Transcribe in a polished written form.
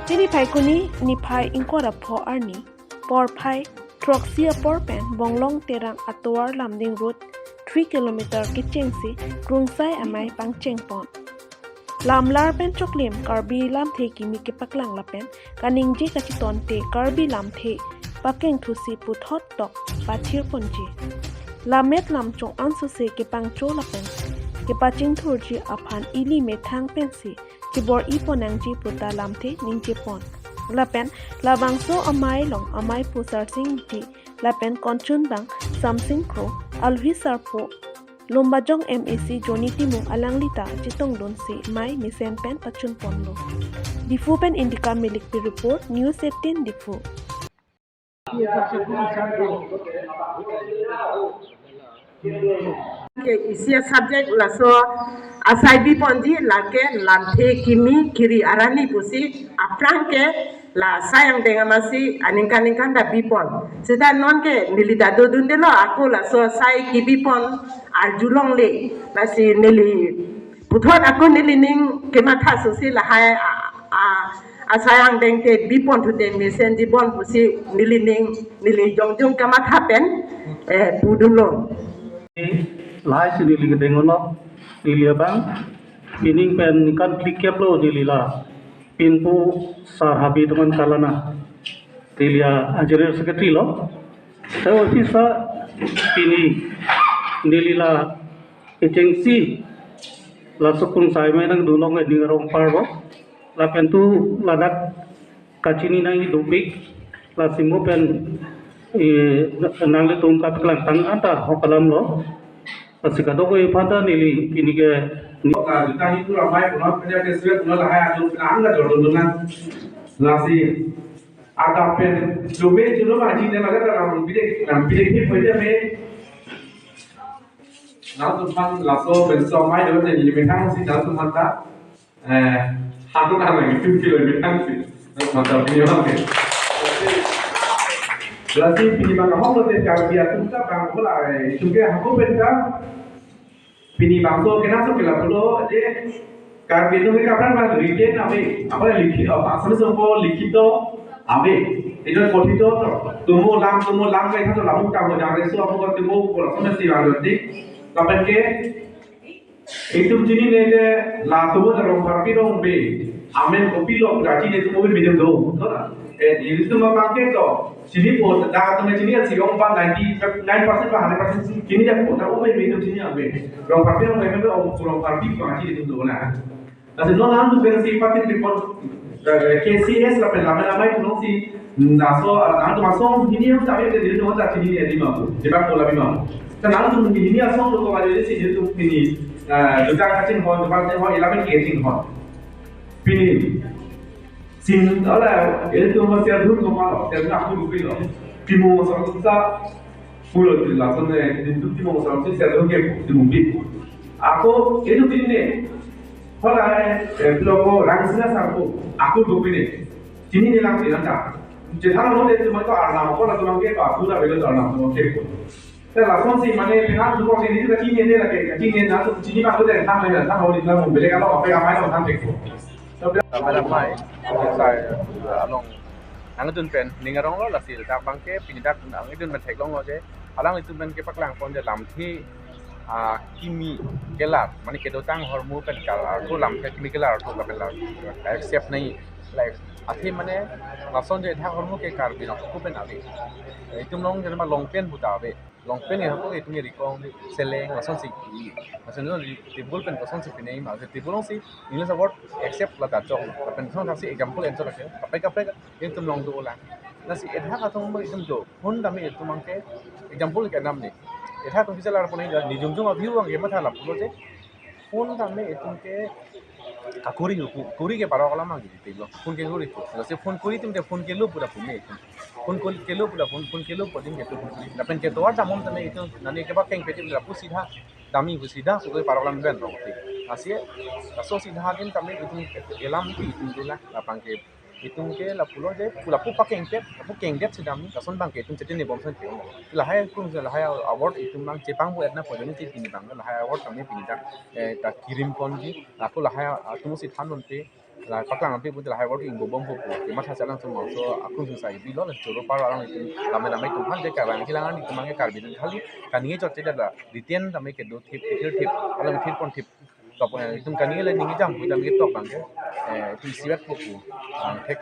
Ini pai kuni ni pai ingkora pho arni por pai Troxia Porpen Bonglong Terang Atuar Lamding Road 3 km Kicheng si Krungsai Amai Pangcheng Pon. Lam lar pen choklim karbi lam the kimi ke paklang lapen kaning je kachiton te karbi lam the pakeng thusi puthot tok pachir ponji. Lamet lam chong ansu se ke pangcho lapen ke paching thurji aphan ili me thang pensi ke bor iponang ji puta lam the ningje pon. Lapen labangso amai long amai pusar sing di lapen konchun bang samsing kro alwi sarpo lomba jong MAC Joni Timung alang lita chitong don si mai misen pen pachun ponlo. Difu pen indika milik pi report news 18 difu. Isia subject la so asai bi ponji la ke lanthe kimi kiri arani pusi aprang ke la sayang dengan masih aningkan da bipon sida non ke nilita do dunde lo aku la so sai ki bipon arjulong le la si nili puthot aku nili ning ke matha so si la hai asayang deng te bipon tu te mesen di bon pusi nili ning nili jongjong ke matha pen pudulo lai si nili kedengono nili abang pining pen kan klikep lo nili la pinpu sahabi teman kalana tilia ajarir sekretari lo saya ofisa pini nilila agensi la sukun sai mai nang dunong ni rong parbo la pentu ladak kacini nang dubik la simu pen nang le tum kat klan tang anta hokalam lo pasikado ko ipata nili pini ke kita itu ramai pernah punya kesempatan pernah lah yang belum pernah nggak jodoh dengan nasi ada pen dobe jodoh macam ni macam dalam bilik ni boleh me nak tuhan laso benso mai dobe jadi metang sih nak tuhan tak satu nama itu kilo metang sih mantap ini orang berarti pilih mana hong lo teh kalau dia tu tak bang pula juga aku benda pini bangso kena so kila pulo je karbi tu mereka pernah malah written abe apa likhi asal sempo likhito abe itu kothito tumu lam kai thato lamu kamu jangan reso amu kan tumu prasana si baloti kapan ke itu jini ne je la tumu rong parpi rong be amen kopilo gaji ne tumu be medium do itu mah pakai to sini pun dah tu sini si orang pan 99% lah 100% kini dah pun tak umai minum sini abe orang papi orang memang tu orang papi pengaji itu tu lah. Tapi non lalu tu bersi papi tripod KCS lah lama itu non si naso nanti masuk sini yang tak ada di rumah tak sini ada lima tu sebab pola lima. Dan lalu tu mungkin ini asal tu kalau ada sini tu ini juga kacing hon depan hon 11 kacing hon. Pini sin ala itu masih ada dulu kemarin dan aku lupa lo timo masalah kita pulau tu lah sebenarnya itu timo masalah tu saya tahu ke mungkin aku itu ini kalau blog langsung aku lupa ni sini ni langsung nanti jadi kalau itu mereka arnam kalau tu mereka aku dah belajar arnam merekaแต่ละคนสิมันเนี่ยเป็นนักทุกคนที่จะที่เนี่ยละเก่งที่เนี่ยนะที่นี่มาก็ได้ทำเลยนะถ้าเราดีแล้วผมไปเรียกกันเราไปเอาไม้เราทำเด็กRamai, saya along ang itu pen, ningarong lo lah sih, tak bangke pindah ang itu pen teklong lo je, alang itu pen kepak lang pon je lam thi, kimi kelar, mani kedotang hormon pen kelar, tu lam thi kimi kelar tu kelar, accept nahi, like, akhir mana, lason je thang hormon ke kar bina, aku pen abi, itu nong jadi mah long pen buta abi, long pen ni aku itu ni rikong seleng lason sih, lason itu tibul pen lason sih pinai mah, tibul lason sih, ini sebab accept lah kacau, pen lason sih example yang tu lah, kapai itu long tu lah, nasi edha katong mau itu tu, pun kami itu mangke example ke enam ni, edha tu bisa lar pun ini di jumjum view ang game thalah pulo je, pun kami itu ke kuri ke parau kalau mang gitu, pun ke kuri tu, nasi pun kuri tu ke pun ke lu pura pun ni, pun ke lu pura pun ke lu pun ini tu, tapi ke tuar tamam tu itu, nanti ke pakai peti pura pun sida, dami pun sida, sudah parau kalau ben, nasi, kaso sida kan kami itu elam itu lah, apa ke itung ke la pulo je pula pu pakeng det sedam ni kason bang ke itung cetin ni bom san tiong la hai kung la hai award itung bang jepang bu etna pojoni ti pini bang la hai award kami pini ta kirim kon ji aku la hai tung si than non pe la paklang pe bu la hai award ing bom bu ke ma tha salang tung so aku su sai bi lo la choro par arang itung la me tung han je ka bang hilangan ni tumang ke karbi khali kani jot je da ditien da me ke do thip thip alang thip kon thip top itung kani le ningi jam bu jam ke top bang ke tu siat bu tek